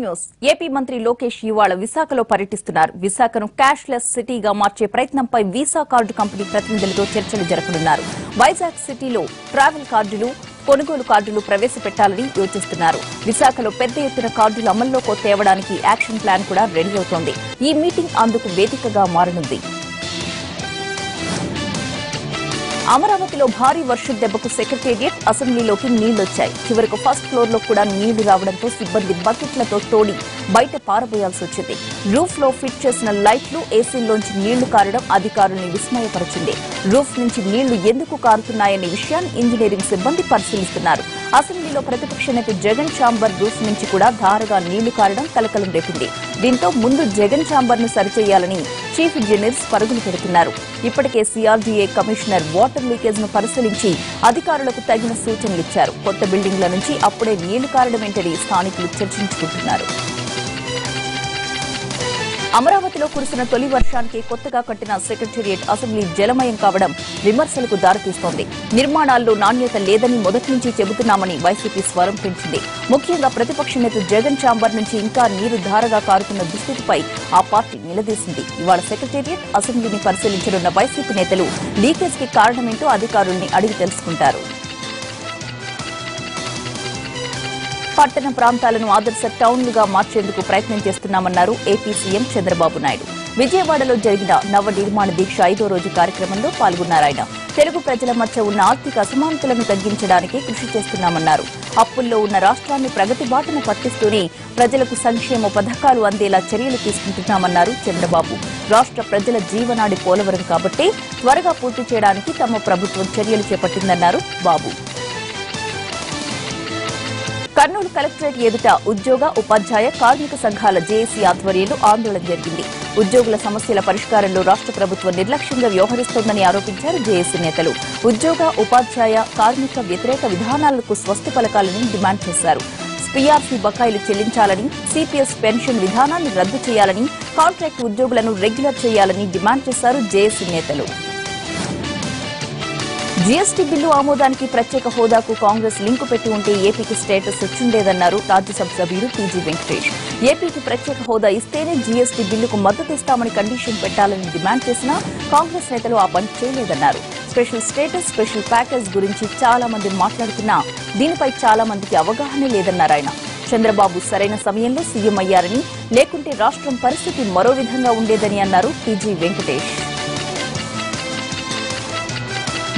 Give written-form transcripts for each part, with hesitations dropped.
News AP మంత్రి లోకేష్ ఇవాళ విశాఖలో పర్యటిస్తున్నారు. విశాఖను క్యాష్లెస్ సిటీగా మార్చే ప్రయత్నంపై వీసా కార్డు కంపెనీ ప్రతినిధులతో చర్చలు జరపనున్నారు. వైజాగ్ సిటీలో ట్రావెల్ కార్డులు, కొనుగోలు కార్డులు ప్రవేశపెట్టాలని యోచిస్తున్నారు. విశాఖలో పెద్ద ఎత్తున కార్డులు అమల్లోకి తేవడానికి యాక్షన్ ప్లాన్ కూడా రెడీ అవుతోంది. ఈ మీటింగ్ అందుకు వేదికగా మారనుంది. అమరావతిలో భారీ వర్షం దెబ్బకు సెక్రటేరియట్, అసెంబ్లీలోకి నీళ్లొచ్చాయి. చివరకు ఫస్ట్ ఫ్లోర్ లో కూడా నీళ్లు రావడంతో సిబ్బంది బకెట్లతో తోడి బయట పారబోయాల్సి వచ్చింది. రూఫ్ లో ఫిట్ చేసిన లైట్లు, ఏసీల్లోంచి నీళ్లు కారడం అధికారుల్ని విస్మయపరిచింది. రూఫ్ నుంచి నీళ్లు ఎందుకు కారుతున్నాయనే విషయాన్ని ఇంజనీరింగ్ సిబ్బంది పరిశీలిస్తున్నారు. అసెంబ్లీలో ప్రతిపక్ష నేత జగన్ ఛాంబర్ రూఫ్ నుంచి కూడా ధారగా నీళ్లు కారడం కలకలం రేపింది. దీంతో ముందు జగన్ ఛాంబర్ ను సరిచేయాలని చీఫ్ ఇంజనీర్స్ పరుగులు పెడుతున్నారు. ఇప్పటికే సీఆర్డీఏ కమిషనర్ వాటర్ లీకేజ్ ను పరిశీలించి అధికారులకు తగిన సూచనలిచ్చారు. కొత్త బిల్డింగ్ల నుంచి అప్పుడే నీళ్లు కారడమేంటని స్థానికులు చర్చించుకుంటున్నారు. అమరావతిలో కురిసిన తొలి వర్షానికి కొత్తగా కట్టిన సెక్రటేరియట్, అసెంబ్లీ జలమయం కావడం విమర్శలకు దారితీస్తోంది. నిర్మాణాల్లో నాణ్యత లేదని మొదటి నుంచి చెబుతున్నామని వైసీపీ స్వరం పెంచింది. ముఖ్యంగా ప్రతిపక్ష నేత జగన్ ఛాంబర్ నుంచి ఇంకా నీరు ధారగా కారుతున్న దుస్థితిపై ఆ పార్టీ నిలదీసింది. ఇవాళ సెక్రటేరియట్, అసెంబ్లీని పరిశీలించనున్న వైసీపీ నేతలు లీకేజ్ కి కారణమేంటో అధికారుల్ని అడిగి తెలుసుకుంటారు. పట్టణ ప్రాంతాలను ఆదర్శ టౌన్లుగా మార్చేందుకు ప్రయత్నం చేస్తున్నామన్నారు ఏపీ సీఎం చంద్రబాబు నాయుడు. విజయవాడలో జరిగిన నవ నిర్మాణ దీక్ష 5వ రోజు కార్యక్రమంలో పాల్గొన్నారాయన. తెలుగు ప్రజల మధ్య ఉన్న ఆర్థిక అసమానతలను తగ్గించడానికి కృషి చేస్తున్నామన్నారు. అప్పుల్లో ఉన్న రాష్ట్రాన్ని ప్రగతి బాటన పట్టిస్తూనే ప్రజలకు సంక్షేమ పథకాలు అందేలా చర్యలు తీసుకుంటున్నామన్నారు చంద్రబాబు. రాష్ట్ర ప్రజల జీవనాడి పోలవరం కాబట్టి త్వరగా పూర్తి చేయడానికి తమ ప్రభుత్వం చర్యలు చేపట్టిందన్నారు బాబు. కర్నూలు కలెక్టరేట్ ఎదుట ఉద్యోగ, ఉపాధ్యాయ, కార్మిక సంఘాల జేఏసీ ఆధ్వర్యంలో ఆందోళన జరిగింది. ఉద్యోగుల సమస్యల పరిష్కారంలో రాష్ట్ర ప్రభుత్వం నిర్లక్ష్యంగా వ్యవహరిస్తోందని ఆరోపించారు జేఏసీ నేతలు. ఉద్యోగ, ఉపాధ్యాయ, కార్మిక వ్యతిరేక విధానాలకు స్వస్తి పలకాలని డిమాండ్ చేశారు. పీఆర్సీ బకాయిలు చెల్లించాలని, సిపిఎస్ పెన్షన్ విధానాన్ని రద్దు చేయాలని, కాంట్రాక్ట్ ఉద్యోగులను రెగ్యులర్ చేయాలని డిమాండ్ చేశారు జేఏసీ నేతలు. జీఎస్టీ బిల్లు ఆమోదానికి ప్రత్యేక హోదాకు కాంగ్రెస్ లింకు పెట్టి ఉంటే ఏపీకి స్టేటస్ వచ్చుండేదన్నారు రాజ్యసభ సభ్యుడు టీజీ వెంకటేష్. ఏపీకి ప్రత్యేక హోదా ఇస్తేనే జీఎస్టీ బిల్లుకు మద్దతిస్తామని కండిషన్ పెట్టాలని డిమాండ్ చేసినా కాంగ్రెస్ నేతలు ఆ పని చేయలేదన్నారు. స్పెషల్ స్టేటస్, స్పెషల్ ప్యాకేజ్ గురించి చాలా మంది మాట్లాడుతున్నా దీనిపై చాలా మందికి అవగాహన లేదన్నారు ఆయన. చంద్రబాబు సరైన సమయంలో సీఎం అయ్యారని, లేకుంటే రాష్ట్రం పరిస్థితి మరో విధంగా ఉండేదని అన్నారు టీజీ వెంకటేష్.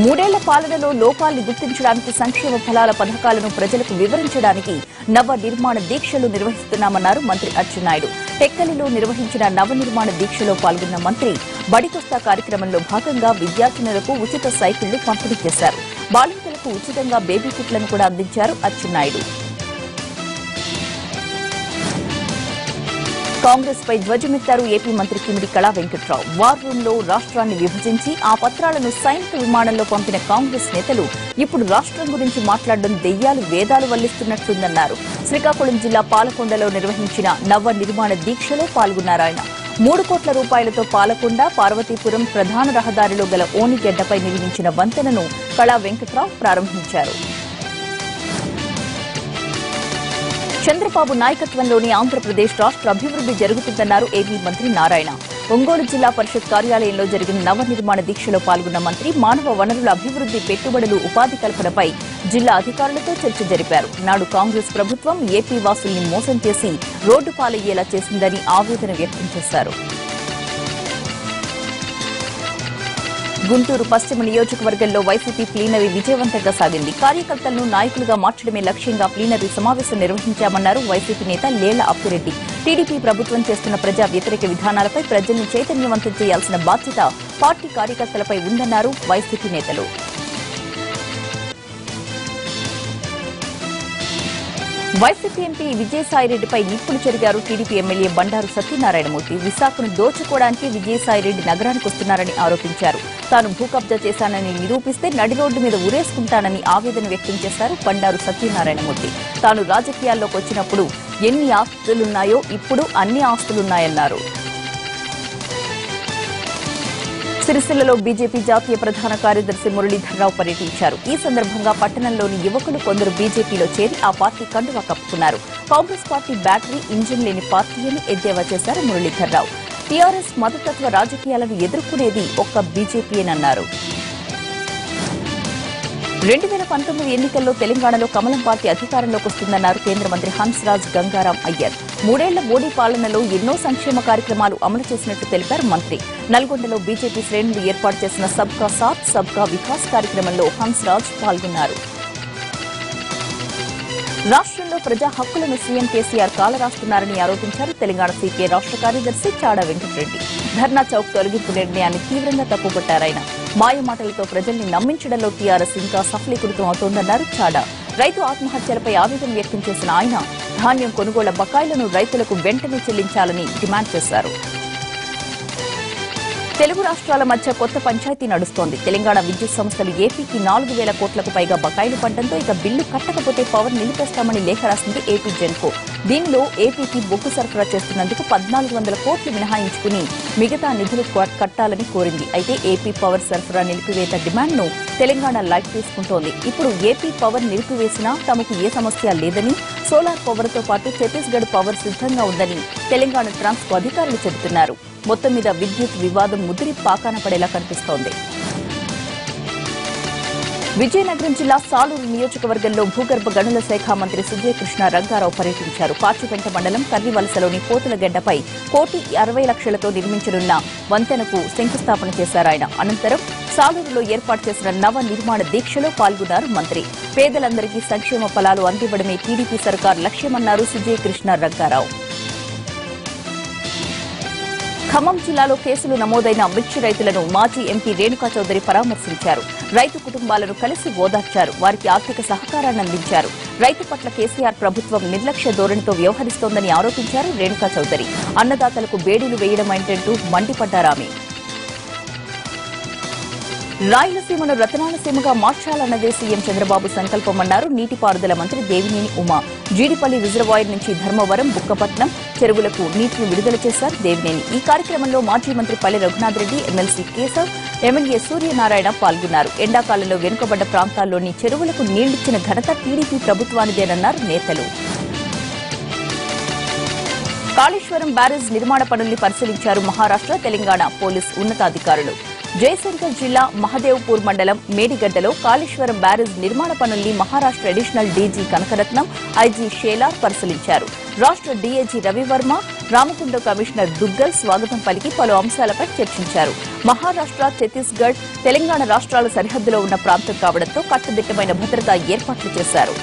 3 ఏళ్ల పాలనలో లోపాలను గుర్తించడానికి, సంక్షేమ ఫలాల పథకాలను ప్రజలకు వివరించడానికి నవ నిర్మాణ దీక్షలు నిర్వహిస్తున్నామన్నారు మంత్రి అచ్చెన్నాయుడు. టెక్కలిలో నిర్వహించిన నవ నిర్మాణ దీక్షలో పాల్గొన్న మంత్రి బడికొస్తా కార్యక్రమంలో భాగంగా విద్యార్థినులకు ఉచిత సైకిళ్లు పంపిణీ చేశారు. బాలింతలకు ఉచితంగా బేబీ కిట్లను కూడా అందించారు అచ్చెన్నాయుడు. కాంగ్రెస్ పై ధ్వజమెత్తారు ఏపీ మంత్రి కిమిడి కళా వెంకట్రావు. వార్ రూమ్ లో రాష్ట్రాన్ని విభజించి ఆ పత్రాలను సైనిక విమానంలో పంపిన కాంగ్రెస్ నేతలు ఇప్పుడు రాష్ట్రం గురించి మాట్లాడడం దెయ్యాలు వేదాలు వల్లిస్తున్నట్లుందన్నారు. శ్రీకాకుళం జిల్లా పాలకొండలో నిర్వహించిన నవ నిర్మాణ దీక్షలో పాల్గొన్నారాయన. 3 కోట్ల రూపాయలతో పాలకొండ, పార్వతీపురం ప్రధాన రహదారిలో గల ఓనిగెడ్డపై నిర్మించిన వంతెనను కళా వెంకట్రావు ప్రారంభించారు. చంద్రబాబు నాయకత్వంలోని ఆంధ్రప్రదేశ్ రాష్ట్ర అభివృద్ది జరుగుతుందన్నారు ఏపీ మంత్రి నారాయణ. ఒంగోలు జిల్లా పరిషత్ కార్యాలయంలో జరిగిన నవ నిర్మాణ దీక్షలో పాల్గొన్న మంత్రి మానవ వనరుల అభివృద్ది, పెట్టుబడులు, ఉపాధి కల్పనపై జిల్లా అధికారులతో చర్చ జరిపారు. నాడు కాంగ్రెస్ ప్రభుత్వం ఏపీ వాసుల్ని మోసం చేసి రోడ్డు పాలయ్యేలా చేసిందని ఆవేదన వ్యక్తం చేశారు. గుంటూరు పశ్చిమ నియోజకవర్గంలో వైసీపీ ప్లీనరీ విజయవంతంగా సాగింది. కార్యకర్తలను నాయకులుగా మార్చడమే లక్ష్యంగా ప్లీనరీ సమావేశం నిర్వహించామన్నారు వైసీపీ నేత లేళ్ల అప్పిరెడ్డి. టీడీపీ ప్రభుత్వం చేస్తున్న ప్రజా వ్యతిరేక విధానాలపై ప్రజల్ని చైతన్యవంతం చేయాల్సిన బాధ్యత పార్టీ కార్యకర్తలపై ఉందన్నారు వైసీపీ నేతలు. వైసీపీ ఎంపీ విజయసాయిరెడ్డిపై నిప్పులు చెరిగారు టీడీపీ ఎమ్మెల్యే బండారు సత్యనారాయణమూర్తి. విశాఖను దోచుకోవడానికి విజయసాయిరెడ్డి నగరానికి వస్తున్నారని ఆరోపించారు. తాను భూకబ్జా చేశానని నిరూపిస్తే నడి రోడ్డు మీద ఉరేసుకుంటానని ఆవేదన వ్యక్తం చేశారు బండారు సత్యనారాయణమూర్తి. తాను రాజకీయాల్లోకి వచ్చినప్పుడు ఎన్ని ఆస్తులున్నాయో ఇప్పుడు అన్ని ఆస్తులున్నాయన్నారు. సిరిసిల్లలో బీజేపీ జాతీయ ప్రధాన కార్యదర్శి మురళీధర్రావు పర్యటించారు. ఈ సందర్భంగా పట్టణంలోని యువకులు కొందరు బీజేపీలో చేరి ఆ పార్టీ కండువా కప్పుకున్నారు. కాంగ్రెస్ పార్టీ బ్యాటరీ ఇంజిన్ లేని పార్టీ అని ఎద్దేవా చేశారు మురళీధర్రావు. టీఆర్ఎస్ మతతత్వ రాజకీయాలను ఎదుర్కొనేది ఒక్క బీజేపీయేనన్నారు. 2019 ఎన్నికల్లో తెలంగాణలో కమలం పార్టీ అధికారంలోకి వస్తుందన్నారు కేంద్ర మంత్రి హన్స్రాజ్ గంగారాం అయ్యర్. 3 ఏళ్ల మోడీ పాలనలో ఎన్నో సంక్షేమ కార్యక్రమాలు అమలు చేసినట్టు తెలిపారు మంత్రి. నల్గొండలో బీజేపీ శ్రేణులు ఏర్పాటు చేసిన సబ్కా సాత్ సబ్కా వికాస్ కార్యక్రమంలో హన్స్రాజ్ పాల్గొన్నారు. రాష్ట్రంలో ప్రజా హక్కులను సీఎం కేసీఆర్ కాలరాస్తున్నారని ఆరోపించారు తెలంగాణ సీపీఐ రాష్ట్ర కార్యదర్శి చాడా వెంకటరెడ్డి. ధర్నా చౌక్ తొలగింపు నిర్ణయాన్ని తీవ్రంగా తప్పుపట్టారాయన. మాయమాటలతో ప్రజల్ని నమ్మించడంలో టీఆర్ఎస్ ఇంకా సఫలీకృతం అవుతోందన్నారు చాడా. రైతు ఆత్మహత్యలపై ఆవేదన వ్యక్తం చేసిన ఆయన ధాన్యం కొనుగోళ్ల బకాయిలను రైతులకు వెంటనే చెల్లించాలని డిమాండ్ చేశారు. తెలుగు రాష్ట్రాల మధ్య కొత్త పంచాయతీ నడుస్తోంది. తెలంగాణ విద్యుత్ సంస్థలు ఏపీకి 4,000 కోట్లకు పైగా బకాయిలు పడ్డంతో ఇక బిల్లు కట్టకపోతే పవర్ నిలిపేస్తామని లేఖ రాసింది ఏపీ జెన్కో. దీనిలో ఏపీకి బొగ్గు సరఫరా చేస్తున్నందుకు 1,400 కోట్లు మినహాయించుకుని మిగతా నిధులు కట్టాలని కోరింది. అయితే ఏపీ పవర్ సరఫరా నిలిపివేత డిమాండ్ను తెలంగాణ లైట్ తీసుకుంటోంది. ఇప్పుడు ఏపీ పవర్ నిలిపివేసినా తమకు ఏ సమస్య లేదని, సోలార్ పవర్తో పాటు ఛత్తీస్గఢ్ పవర్ సిద్ధంగా ఉందని తెలంగాణ ట్రాన్స్కో అధికారులు చెబుతున్నారు. మొత్తం మీద విద్యుత్ వివాదం ముదిరి పాకాన పడేలా కనిపిస్తోంది. విజయనగరం జిల్లా సాలూరు నియోజకవర్గంలో భూగర్భ గనుల శాఖ మంత్రి సుజయ్ కృష్ణ రంగారావు పర్యటించారు. పాచిపెంట మండలం కర్రివలసలోని పోతులగెడ్డపై 1,60,00,000తో నిర్మించనున్న వంతెనకు శంకుస్థాపన చేశారాయన. అనంతరం సాలూరులో ఏర్పాటు చేసిన నవ నిర్మాణ దీక్షలో పాల్గొన్నారు మంత్రి. పేదలందరికీ సంక్షేమ ఫలాలు అందివ్వడమే టీడీపీ సర్కార్ లక్ష్యమన్నారు సుజయ్ కృష్ణ రంగారావు. ఖమ్మం జిల్లాలో కేసులు నమోదైన మిర్చి రైతులను మాజీ ఎంపీ రేణుకా చౌదరి పరామర్శించారు. రైతు కుటుంబాలను కలిసి ఓదార్చారు. వారికి ఆర్థిక సహకారాన్ని అందించారు. రైతు పట్ల కేసీఆర్ ప్రభుత్వం నిర్లక్ష్య ధోరణితో వ్యవహరిస్తోందని ఆరోపించారు రేణుకా చౌదరి. అన్నదాతలకు బేడీలు వేయడమేంటంటూ మండిపడ్డారామె. రాయలసీమను రతనాల సీమగా మార్చాలన్నదే సీఎం చంద్రబాబు సంకల్పమన్నారు నీటిపారుదల మంత్రి దేవినేని ఉమా. జీడిపల్లి రిజర్వాయర్ నుంచి ధర్మవరం, బుక్కపట్నం చెరువులకు నీటిని విడుదల చేశారు దేవినేని. ఈ కార్యక్రమంలో మాజీ మంత్రి పల్లె రఘునాథ్ రెడ్డి, ఎమ్మెల్సీ కేశవ్, ఎమ్మెల్యే సూర్యనారాయణ పాల్గొన్నారు. ఎండాకాలంలో వెనుకబడ్డ ప్రాంతాల్లోని చెరువులకు నీళ్లిచ్చిన ఘనత టీడీపీ ప్రభుత్వానిదేనన్నారు నేతలు. కాళేశ్వరం బ్యారేజ్ నిర్మాణ పనుల్ని పరిశీలించారు మహారాష్ట్ర, తెలంగాణ పోలీస్ ఉన్నతాధికారులు. జయశంకర్ జిల్లా మహదేవ్పూర్ మండలం మేడిగడ్డలో కాళేశ్వరం బ్యారేజ్ నిర్మాణ పనుల్ని Maharashtra additional DG Kanakaratnam, IG Shelar పరిశీలించారు. రాష్ట్ర డీఐజీ రవివర్మ, రామకుండ కమిషనర్ దుగ్గల్ స్వాగతం పలికి పలు అంశాలపై చర్చించారు. మహారాష్ట్ర, ఛత్తీస్గఢ్, తెలంగాణ రాష్ట్రాల సరిహద్దులో ఉన్న ప్రాంతం కావడంతో కట్టుదిట్టమైన భద్రతా ఏర్పాట్లు చేశారు.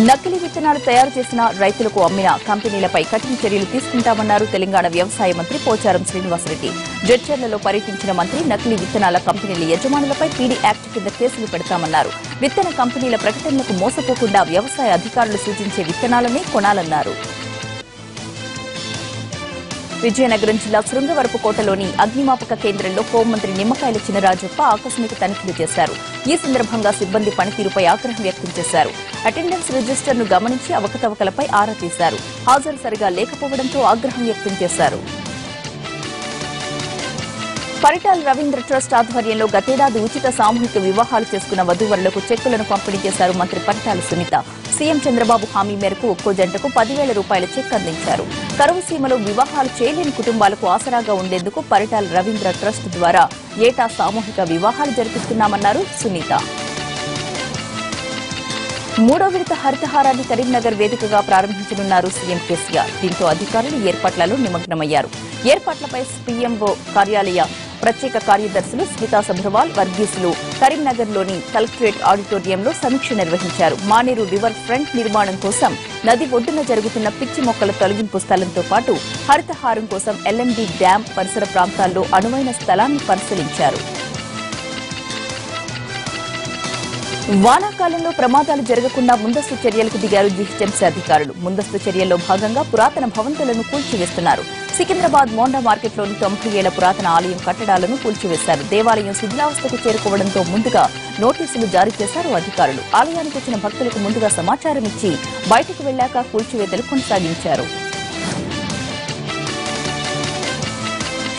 నకిలీ విత్తనాలు తయారు చేసిన రైతులకు అమ్మిన కంపెనీలపై కఠిన చర్యలు తీసుకుంటామన్నారు తెలంగాణ వ్యవసాయ మంత్రి పోచారం శ్రీనివాసరెడ్డి. జడ్చర్లలో పర్యటించిన మంత్రి నకిలీ విత్తనాల కంపెనీల యజమానులపై పీడీ యాక్ట్ కింద కేసులు పెడతామన్నారు. విత్తన కంపెనీల ప్రకటనలకు మోసపోకుండా వ్యవసాయ అధికారులు సూచించే విత్తనాలనే కొనాలన్నారు. విజయనగరం జిల్లా శృంగవరపుకోటలోని అగ్నిమాపక కేంద్రంలో హోంమంత్రి నిమ్మకాయల చినరాజప్ప ఆకస్మిక తనిఖీలు చేశారు. ఈ సందర్భంగా సిబ్బంది పనితీరుపై ఆగ్రహం వ్యక్తం చేశారు. అటెండెన్స్ రిజిస్టర్ను గమనించి అవకతవకలపై ఆరా తీశారు. హాజరు సరిగా లేకపోవడంతో ఆగ్రహం వ్యక్తం చేశారు. పరిటాల రవీంద్ర ట్రస్ట్ ఆధ్వర్యంలో గతేడాది ఉచిత సామూహిక వివాహాలు చేసుకున్న వధూవరులకు చెక్కులను పంపిణీ చేశారు మంత్రి పరిటాల సునీత. సీఎం చంద్రబాబు హామీ మేరకు ఒక్కో జంటకు 10,000 రూపాయల చెక్ అందించారు. కరువు సీమలో వివాహాలు చేయలేని కుటుంబాలకు ఆసరాగా ఉండేందుకు పరిటాల రవీంద్ర ట్రస్ట్ ద్వారా ఏటా సామూహిక వివాహాలు జరిపిస్తున్నామన్నారు సునీత. 3వ విడత హరితహారాన్ని కరీంనగర్ వేదికగా ప్రారంభించనున్నారు సీఎం కేసీఆర్. దీంతో అధికారులు ఏర్పాట్లలో నిమగ్నమయ్యారు. ఏర్పాట్లపై పీఎంఓ కార్యాలయ ప్రత్యేక కార్యదర్శులు స్మితా సభ్రవాల్, వర్గీసులు కరీంనగర్లోని కలెక్టరేట్ ఆడిటోరియంలో సమీక్ష నిర్వహించారు. మానేరు రివర్ ఫ్రంట్ నిర్మాణం కోసం నది ఒడ్డున జరుగుతున్న పిచ్చి మొక్కల తొలగింపు స్థలంతో పాటు హరితహారం కోసం ఎల్ఎండి డ్యాం పరిసర ప్రాంతాల్లో అనువైన స్థలాన్ని పరిశీలించారు. వానాకాలంలో ప్రమాదాలు జరగకుండా ముందస్తు చర్యలకు దిగారు జీహెచ్ఎంసీ అధికారులు. ముందస్తు చర్యల్లో భాగంగా పురాతన భవంతులను కూల్చివేస్తున్నారు. సికింద్రాబాద్ మోండా మార్కెట్లోని 90 ఏళ్ల పురాతన ఆలయం కట్టడాలను కూల్చివేశారు. దేవాలయం శిథిలావస్థకు చేరుకోవడంతో ముందుగా నోటీసులు జారీ చేశారు అధికారులు. ఆలయానికి వచ్చిన భక్తులకు ముందుగా సమాచారం ఇచ్చి బయటకు వెళ్లాక కూల్చివేతలు కొనసాగించారు.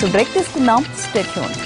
సో బ్రేక్ తీసుకుందాం, స్టే ట్యూన్డ్.